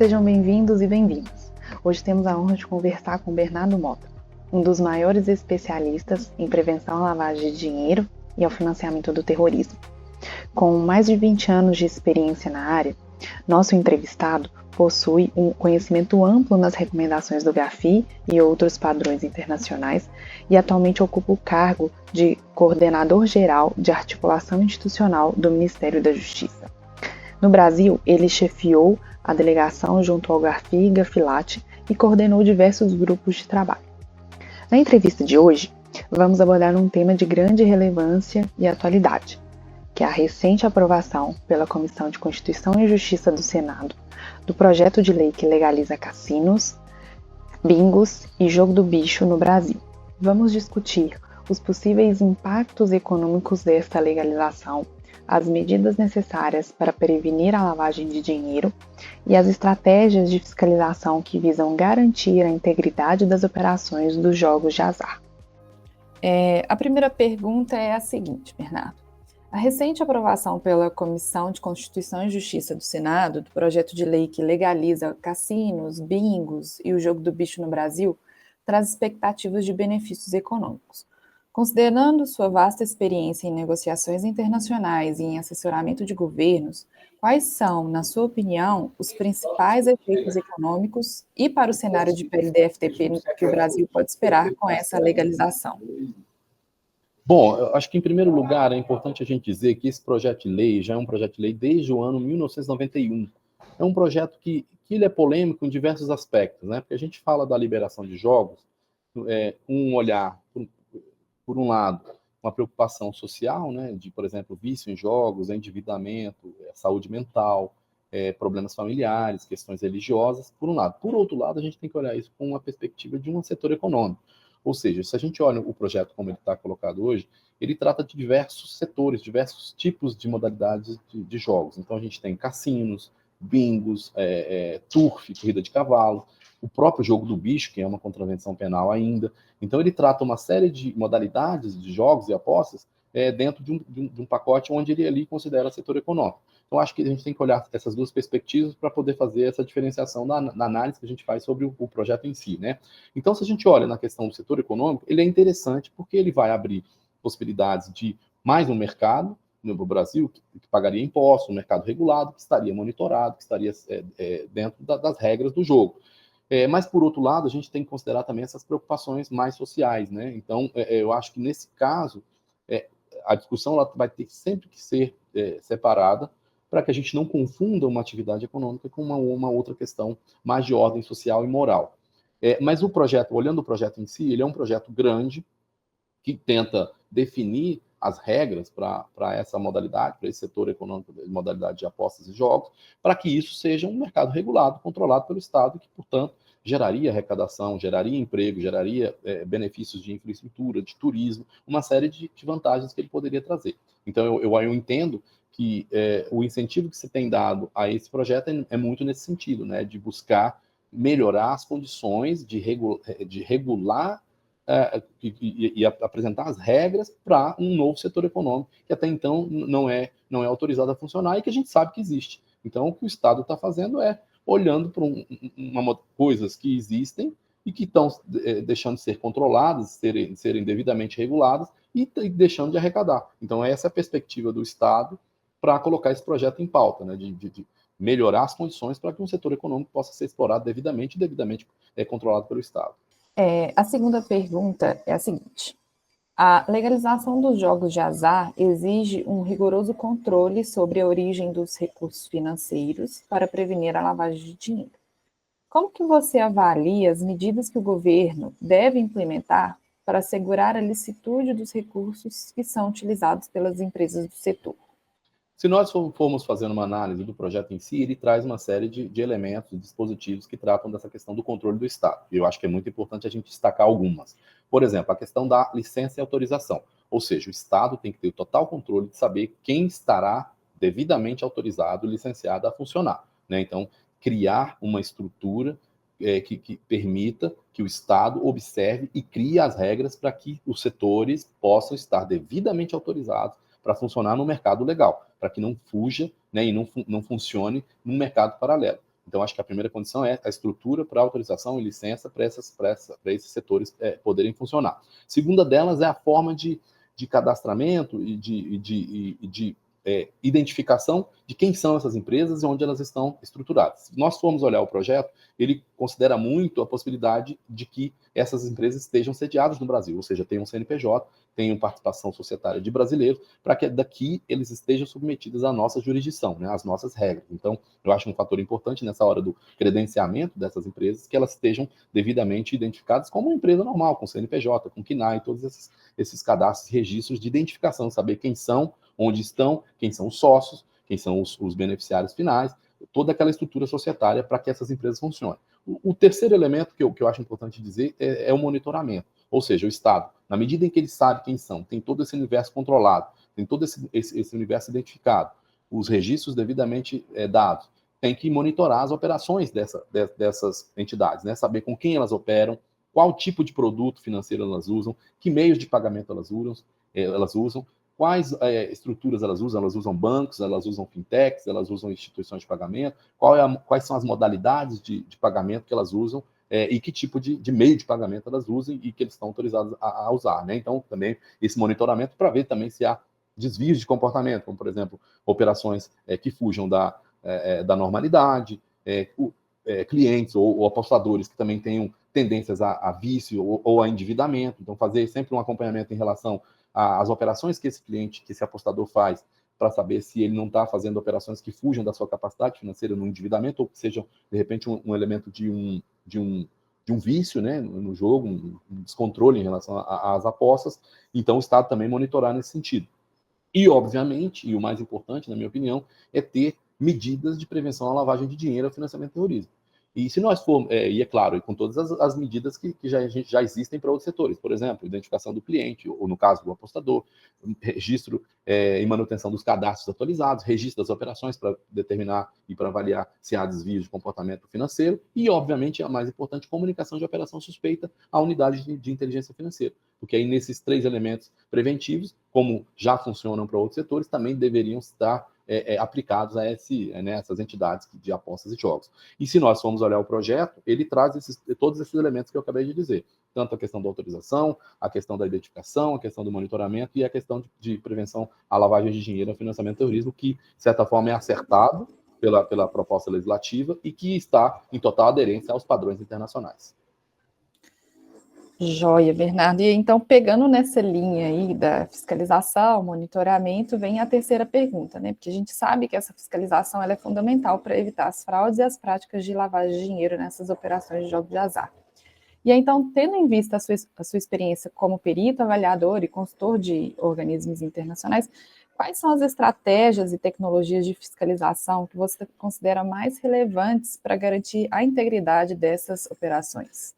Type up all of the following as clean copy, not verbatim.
Sejam bem-vindos e bem-vindas. Hoje temos a honra de conversar com Bernardo Mota, um dos maiores especialistas em prevenção à lavagem de dinheiro e ao financiamento do terrorismo. Com mais de 20 anos de experiência na área, nosso entrevistado possui um conhecimento amplo nas recomendações do GAFI e outros padrões internacionais e atualmente ocupa o cargo de Coordenador Geral de Articulação Institucional do Ministério da Justiça. No Brasil, ele chefiou a delegação junto ao GAFI e GAFILAT e coordenou diversos grupos de trabalho. Na entrevista de hoje, vamos abordar um tema de grande relevância e atualidade, que é a recente aprovação pela Comissão de Constituição e Justiça do Senado do projeto de lei que legaliza cassinos, bingos e jogo do bicho no Brasil. Vamos discutir os possíveis impactos econômicos desta legalização, as medidas necessárias para prevenir a lavagem de dinheiro e as estratégias de fiscalização que visam garantir a integridade das operações dos jogos de azar. A primeira pergunta é a seguinte, Bernardo. A recente aprovação pela Comissão de Constituição e Justiça do Senado do projeto de lei que legaliza cassinos, bingos e o jogo do bicho no Brasil traz expectativas de benefícios econômicos. Considerando sua vasta experiência em negociações internacionais e em assessoramento de governos, quais são, na sua opinião, os principais efeitos econômicos e para o cenário de PLD-FTP que o Brasil pode esperar com essa legalização? Bom, eu acho que, em primeiro lugar, é importante a gente dizer que esse projeto de lei já é um projeto de lei desde o ano 1991. É um projeto que ele é polêmico em diversos aspectos, né? Porque a gente fala da liberação de jogos, um olhar, por um lado, uma preocupação social, né? De, por exemplo, vício em jogos, endividamento, saúde mental, problemas familiares, questões religiosas, por um lado. Por outro lado, a gente tem que olhar isso com uma perspectiva de um setor econômico. Ou seja, se a gente olha o projeto como ele está colocado hoje, ele trata de diversos setores, diversos tipos de modalidades de jogos. Então, a gente tem cassinos, bingos, turf, corrida de cavalo, o próprio jogo do bicho, que é uma contravenção penal ainda. Então, ele trata uma série de modalidades de jogos e apostas dentro de um pacote onde ele ali considera setor econômico. Então, acho que a gente tem que olhar essas duas perspectivas para poder fazer essa diferenciação na análise que a gente faz sobre o projeto em si, né? Então, se a gente olha na questão do setor econômico, ele é interessante porque ele vai abrir possibilidades de mais um mercado no Brasil que pagaria impostos, um mercado regulado, que estaria monitorado, que estaria dentro das regras do jogo. Mas, por outro lado, a gente tem que considerar também essas preocupações mais sociais, né? Então, eu acho que, nesse caso, a discussão ela vai ter sempre que ser separada para que a gente não confunda uma atividade econômica com uma outra questão mais de ordem social e moral. Mas o projeto, olhando o projeto em si, ele é um projeto grande que tenta definir as regras para essa modalidade, para esse setor econômico de modalidade de apostas e jogos, para que isso seja um mercado regulado, controlado pelo Estado, que, portanto, geraria arrecadação, geraria emprego, geraria benefícios de infraestrutura, de turismo, uma série de vantagens que ele poderia trazer. Então, eu entendo que o incentivo que se tem dado a esse projeto é muito nesse sentido, né, de buscar melhorar as condições de regular e apresentar as regras para um novo setor econômico que até então não é autorizado a funcionar e que a gente sabe que existe. Então, o que o Estado está fazendo é olhando para coisas que existem e que estão deixando de ser controladas, serem devidamente reguladas e deixando de arrecadar. Então, essa é a perspectiva do Estado para colocar esse projeto em pauta, né, de melhorar as condições para que um setor econômico possa ser explorado devidamente controlado pelo Estado. A segunda pergunta é a seguinte. A legalização dos jogos de azar exige um rigoroso controle sobre a origem dos recursos financeiros para prevenir a lavagem de dinheiro. Como que você avalia as medidas que o governo deve implementar para assegurar a licitude dos recursos que são utilizados pelas empresas do setor? Se nós formos fazendo uma análise do projeto em si, ele traz uma série de elementos, de dispositivos que tratam dessa questão do controle do Estado. E eu acho que é muito importante a gente destacar algumas. Por exemplo, a questão da licença e autorização. Ou seja, o Estado tem que ter o total controle de saber quem estará devidamente autorizado e licenciado a funcionar, né? Então, criar uma estrutura que permita que o Estado observe e crie as regras para que os setores possam estar devidamente autorizados para funcionar no mercado legal, para que não fuja, né, e não funcione num mercado paralelo. Então, acho que a primeira condição é a estrutura para autorização e licença para esses setores poderem funcionar. Segunda delas é a forma de cadastramento e de identificação de quem são essas empresas e onde elas estão estruturadas. Se nós formos olhar o projeto, ele considera muito a possibilidade de que essas empresas estejam sediadas no Brasil, ou seja, tenham CNPJ, tenham participação societária de brasileiros, para que daqui eles estejam submetidos à nossa jurisdição, né, às nossas regras. Então, eu acho um fator importante nessa hora do credenciamento dessas empresas que elas estejam devidamente identificadas como uma empresa normal, com CNPJ, com CNAE, todos esses cadastros, registros de identificação, saber quem são, onde estão, quem são os sócios, quem são os beneficiários finais, toda aquela estrutura societária para que essas empresas funcionem. O terceiro elemento que eu acho importante dizer é o monitoramento, ou seja, o Estado, na medida em que ele sabe quem são, tem todo esse universo controlado, tem todo esse universo identificado, os registros devidamente dados, tem que monitorar as operações dessas entidades, né? Saber com quem elas operam, qual tipo de produto financeiro elas usam, que meios de pagamento elas usam, quais estruturas elas usam bancos, elas usam fintechs, elas usam instituições de pagamento, quais são as modalidades de pagamento que elas usam e que tipo de meio de pagamento elas usam e que eles estão autorizados a usar, né? Então, também esse monitoramento para ver também se há desvios de comportamento, como, por exemplo, operações que fujam da normalidade, clientes ou apostadores que também tenham tendências a vício ou a endividamento. Então, fazer sempre um acompanhamento em relação às operações que esse cliente, que esse apostador faz, para saber se ele não está fazendo operações que fujam da sua capacidade financeira no endividamento ou que sejam, de repente, um elemento de um vício, né, no jogo, um descontrole em relação às apostas. Então, o Estado também monitorar nesse sentido. E, obviamente, e o mais importante, na minha opinião, é ter medidas de prevenção à lavagem de dinheiro e ao financiamento do terrorismo. E se nós formos, e é claro, com todas as medidas que já existem para outros setores, por exemplo, identificação do cliente, ou no caso do apostador, registro e manutenção dos cadastros atualizados, registro das operações para determinar e para avaliar se há desvio de comportamento financeiro e, obviamente, a mais importante, comunicação de operação suspeita à unidade de inteligência financeira. Porque aí, nesses 3 elementos preventivos, como já funcionam para outros setores, também deveriam estar aplicados a essas entidades de apostas e jogos. E se nós formos olhar o projeto, ele traz todos esses elementos que eu acabei de dizer, tanto a questão da autorização, a questão da identificação, a questão do monitoramento e a questão de prevenção à lavagem de dinheiro e ao financiamento do terrorismo, que, de certa forma, é acertado pela proposta legislativa e que está em total aderência aos padrões internacionais. Joia, Bernardo. E então, pegando nessa linha aí da fiscalização, monitoramento, vem a terceira pergunta, né? Porque a gente sabe que essa fiscalização ela é fundamental para evitar as fraudes e as práticas de lavagem de dinheiro nessas operações de jogos de azar. E aí, então, tendo em vista a sua experiência como perito, avaliador e consultor de organismos internacionais, quais são as estratégias e tecnologias de fiscalização que você considera mais relevantes para garantir a integridade dessas operações?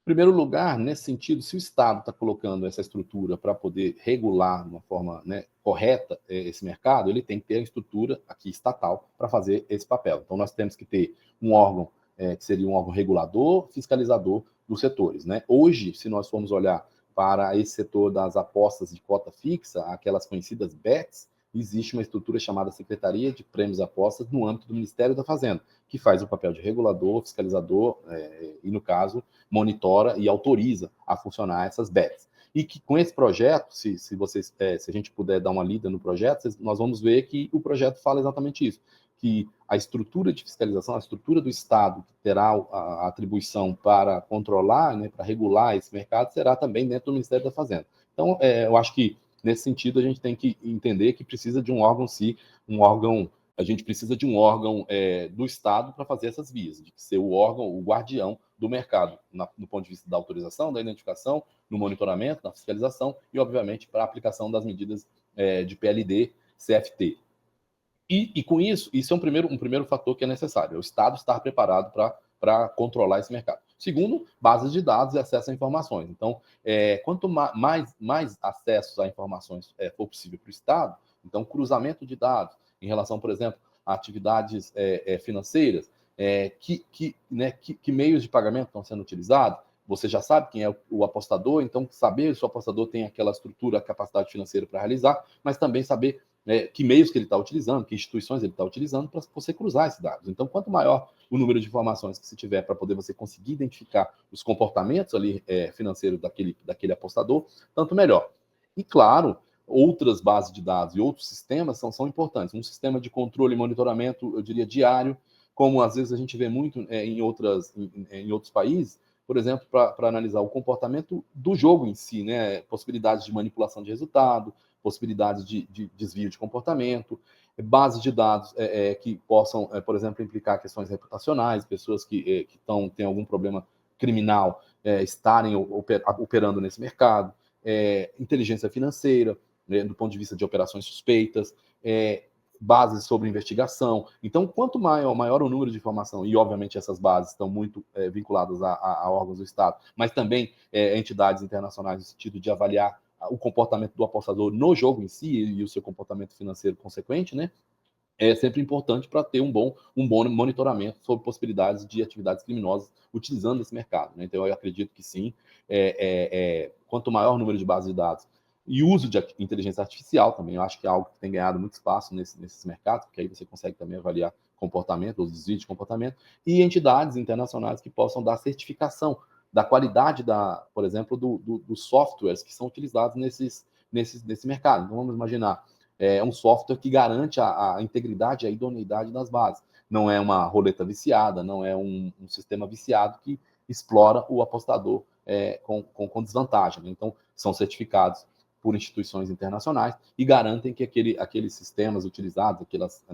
Em primeiro lugar, nesse sentido, se o Estado está colocando essa estrutura para poder regular de uma forma correta esse mercado, ele tem que ter a estrutura aqui estatal para fazer esse papel. Então, nós temos que ter um órgão que seria um órgão regulador, fiscalizador dos setores, né? Hoje, se nós formos olhar para esse setor das apostas de cota fixa, aquelas conhecidas BETs, existe uma estrutura chamada Secretaria de Prêmios e Apostas no âmbito do Ministério da Fazenda, que faz o papel de regulador, fiscalizador e, no caso, monitora e autoriza a funcionar essas BETs. E que com esse projeto, se a gente puder dar uma lida no projeto, nós vamos ver que o projeto fala exatamente isso, que a estrutura de fiscalização, a estrutura do Estado que terá a atribuição para controlar, para regular esse mercado, será também dentro do Ministério da Fazenda. Então, eu acho que nesse sentido, a gente tem que entender que precisa de um órgão, a gente precisa de um órgão do Estado para fazer essas vias, de ser o órgão, o guardião do mercado, no ponto de vista da autorização, da identificação, no monitoramento, na fiscalização e, obviamente, para a aplicação das medidas de PLD, CFT. E com isso é um primeiro fator que é necessário, é o Estado estar preparado para controlar esse mercado. Segundo, bases de dados e acesso a informações. Então, quanto mais acessos a informações for possível para o Estado, então, cruzamento de dados em relação, por exemplo, a atividades financeiras, que meios de pagamento estão sendo utilizados, você já sabe quem é o apostador, então saber se o apostador tem aquela estrutura, a capacidade financeira para realizar, mas também saber que meios que ele está utilizando, que instituições ele está utilizando para você cruzar esses dados. Então, quanto maior o número de informações que você tiver para poder você conseguir identificar os comportamentos ali financeiros daquele apostador, tanto melhor. E, claro, outras bases de dados e outros sistemas são importantes. Um sistema de controle e monitoramento, eu diria, diário, como às vezes a gente vê muito em outros países, por exemplo, para analisar o comportamento do jogo em si, né? Possibilidades de manipulação de resultado, possibilidades de desvio de comportamento, bases de dados que possam, por exemplo, implicar questões reputacionais, pessoas que têm algum problema criminal estarem operando nesse mercado, inteligência financeira, né, do ponto de vista de operações suspeitas, bases sobre investigação. Então, quanto maior o número de informação, e obviamente essas bases estão muito vinculadas a órgãos do Estado, mas também entidades internacionais no sentido de avaliar o comportamento do apostador no jogo em si e o seu comportamento financeiro consequente, né? É sempre importante para ter um bom monitoramento sobre possibilidades de atividades criminosas utilizando esse mercado, né? Então, eu acredito que sim, quanto maior o número de bases de dados e uso de inteligência artificial também, eu acho que é algo que tem ganhado muito espaço nesses mercados, porque aí você consegue também avaliar comportamento, os desvios de comportamento, e entidades internacionais que possam dar certificação da qualidade, por exemplo, dos softwares que são utilizados nesse mercado. Então, vamos imaginar um software que garante a integridade e a idoneidade das bases. Não é uma roleta viciada, não é um sistema viciado que explora o apostador com desvantagem. Então, são certificados por instituições internacionais e garantem que aqueles sistemas utilizados,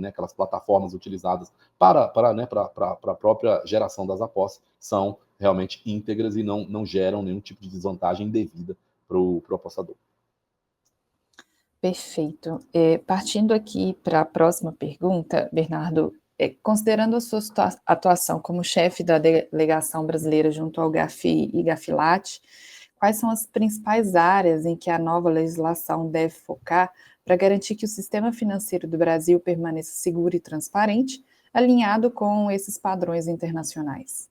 aquelas plataformas utilizadas para a própria geração das apostas são realmente íntegras e não geram nenhum tipo de desvantagem indevida para o apostador. Perfeito. Partindo aqui para a próxima pergunta, Bernardo, considerando a sua atuação como chefe da delegação brasileira junto ao GAFI e GAFILAT, quais são as principais áreas em que a nova legislação deve focar para garantir que o sistema financeiro do Brasil permaneça seguro e transparente, alinhado com esses padrões internacionais?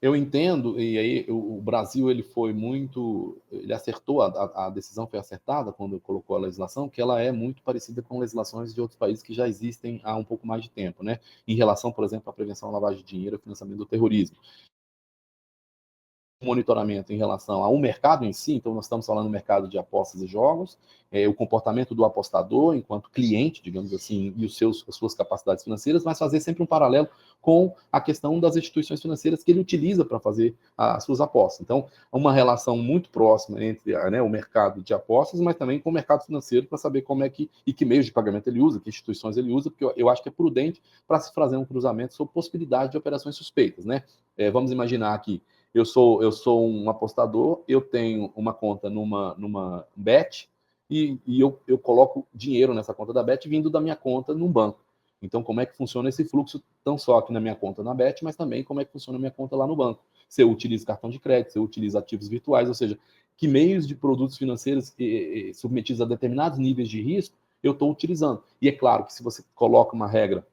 Eu entendo, e aí o Brasil ele acertou, a decisão foi acertada quando colocou a legislação, que ela é muito parecida com legislações de outros países que já existem há um pouco mais de tempo, né? Em relação, por exemplo, à prevenção à lavagem de dinheiro e financiamento do terrorismo. Monitoramento em relação ao mercado em si, então nós estamos falando do mercado de apostas e jogos, o comportamento do apostador enquanto cliente, digamos assim, e as suas capacidades financeiras, mas fazer sempre um paralelo com a questão das instituições financeiras que ele utiliza para fazer as suas apostas. Então, uma relação muito próxima entre o mercado de apostas, mas também com o mercado financeiro para saber como e que meios de pagamento ele usa, que instituições ele usa, porque eu acho que é prudente para se fazer um cruzamento sobre possibilidade de operações suspeitas, né? Vamos imaginar aqui, eu sou um apostador, eu tenho uma conta numa Bet e eu coloco dinheiro nessa conta da Bet vindo da minha conta num banco. Então, como é que funciona esse fluxo, não só aqui na minha conta na Bet, mas também como é que funciona a minha conta lá no banco? Se eu utilizo cartão de crédito, se eu utilizo ativos virtuais, ou seja, que meios de produtos financeiros submetidos a determinados níveis de risco eu estou utilizando. E é claro que se você coloca uma regra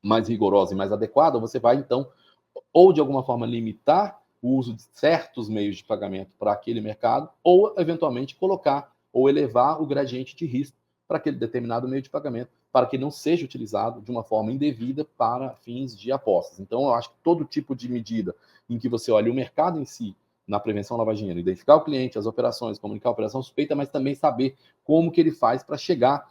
mais rigorosa e mais adequada, você vai, então, ou de alguma forma limitar o uso de certos meios de pagamento para aquele mercado, ou eventualmente colocar ou elevar o gradiente de risco para aquele determinado meio de pagamento, para que não seja utilizado de uma forma indevida para fins de apostas. Então, eu acho que todo tipo de medida em que você olha o mercado em si, na prevenção à lavagem de dinheiro, identificar o cliente, as operações, comunicar a operação suspeita, mas também saber como que ele faz para chegar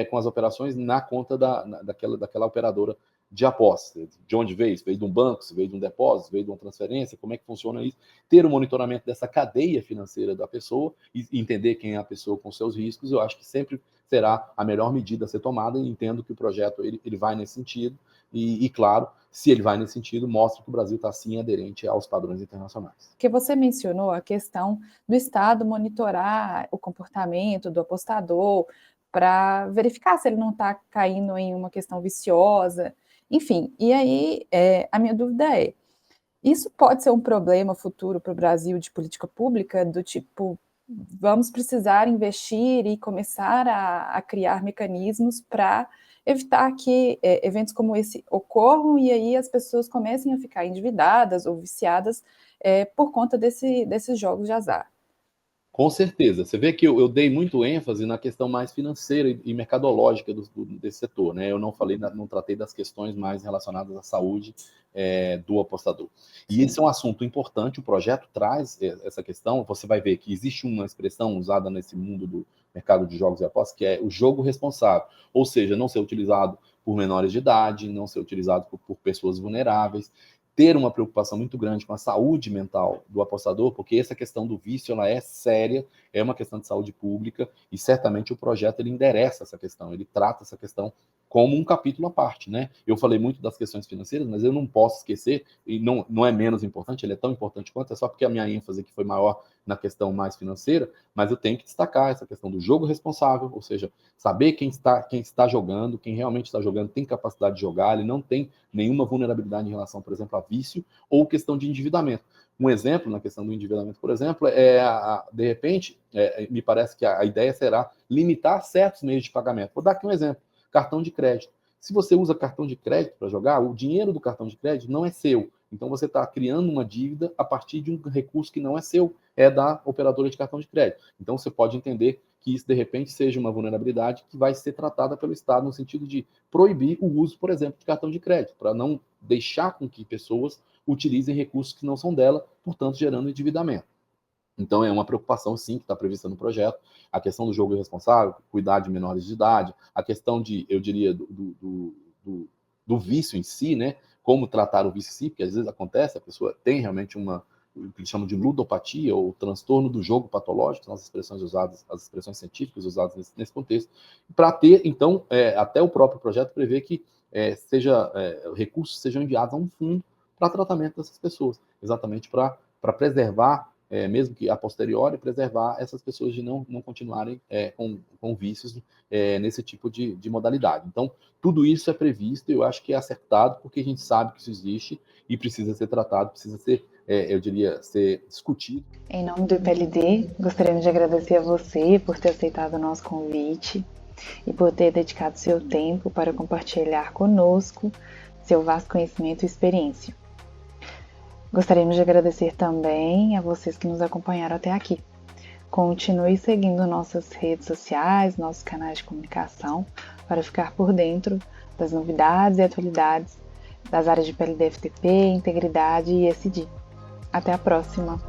com as operações na conta daquela operadora de apostas. De onde veio? Se veio de um banco, se veio de um depósito, se veio de uma transferência, como é que funciona isso? Ter o monitoramento dessa cadeia financeira da pessoa e entender quem é a pessoa com seus riscos, eu acho que sempre será a melhor medida a ser tomada, e entendo que o projeto ele vai nesse sentido e, claro, se ele vai nesse sentido, mostra que o Brasil está, sim, aderente aos padrões internacionais. Porque você mencionou a questão do Estado monitorar o comportamento do apostador para verificar se ele não está caindo em uma questão viciosa, enfim. E aí, a minha dúvida é, isso pode ser um problema futuro para o Brasil de política pública, do tipo, vamos precisar investir e começar a criar mecanismos para evitar que eventos como esse ocorram e aí as pessoas comecem a ficar endividadas ou viciadas por conta desses jogos de azar. Com certeza. Você vê que eu dei muito ênfase na questão mais financeira e mercadológica desse setor, né? Eu não tratei das questões mais relacionadas à saúde do apostador. E esse é um assunto importante, o projeto traz essa questão. Você vai ver que existe uma expressão usada nesse mundo do mercado de jogos e apostas, que é o jogo responsável, ou seja, não ser utilizado por menores de idade, não ser utilizado por pessoas vulneráveis, ter uma preocupação muito grande com a saúde mental do apostador, porque essa questão do vício ela é séria, é uma questão de saúde pública, e certamente o projeto ele endereça essa questão, ele trata essa questão como um capítulo à parte, né? Eu falei muito das questões financeiras, mas eu não posso esquecer, e não é menos importante, ele é tão importante quanto, é só porque a minha ênfase aqui foi maior na questão mais financeira, mas eu tenho que destacar essa questão do jogo responsável, ou seja, saber quem está jogando, quem realmente está jogando tem capacidade de jogar, ele não tem nenhuma vulnerabilidade em relação, por exemplo, a vício ou questão de endividamento. Um exemplo na questão do endividamento, por exemplo, de repente, me parece que a ideia será limitar certos meios de pagamento. Vou dar aqui um exemplo, cartão de crédito. Se você usa cartão de crédito para jogar, o dinheiro do cartão de crédito não é seu. Então você está criando uma dívida a partir de um recurso que não é seu, é da operadora de cartão de crédito. Então você pode entender que isso, de repente, seja uma vulnerabilidade que vai ser tratada pelo Estado no sentido de proibir o uso, por exemplo, de cartão de crédito, para não deixar com que pessoas utilizem recursos que não são dela, portanto, gerando endividamento. Então, é uma preocupação, sim, que está prevista no projeto. A questão do jogo irresponsável, cuidar de menores de idade, a questão eu diria, do vício em si, né? Como tratar o vício em si, porque às vezes acontece, a pessoa tem realmente o que eles chamam de ludopatia, ou transtorno do jogo patológico, são as expressões usadas, as expressões científicas usadas nesse contexto, para ter, então, até o próprio projeto prevê que recursos sejam enviados a um fundo para tratamento dessas pessoas, exatamente para preservar, mesmo que a posteriori, preservar essas pessoas de não continuarem com vícios nesse tipo de modalidade. Então, tudo isso é previsto e eu acho que é acertado, porque a gente sabe que isso existe e precisa ser tratado, precisa ser, eu diria, ser discutido. Em nome do IPLD, gostaríamos de agradecer a você por ter aceitado o nosso convite e por ter dedicado seu tempo para compartilhar conosco seu vasto conhecimento e experiência. Gostaríamos de agradecer também a vocês que nos acompanharam até aqui. Continue seguindo nossas redes sociais, nossos canais de comunicação, para ficar por dentro das novidades e atualidades das áreas de PLD, FTP, Integridade e ESG. Até a próxima!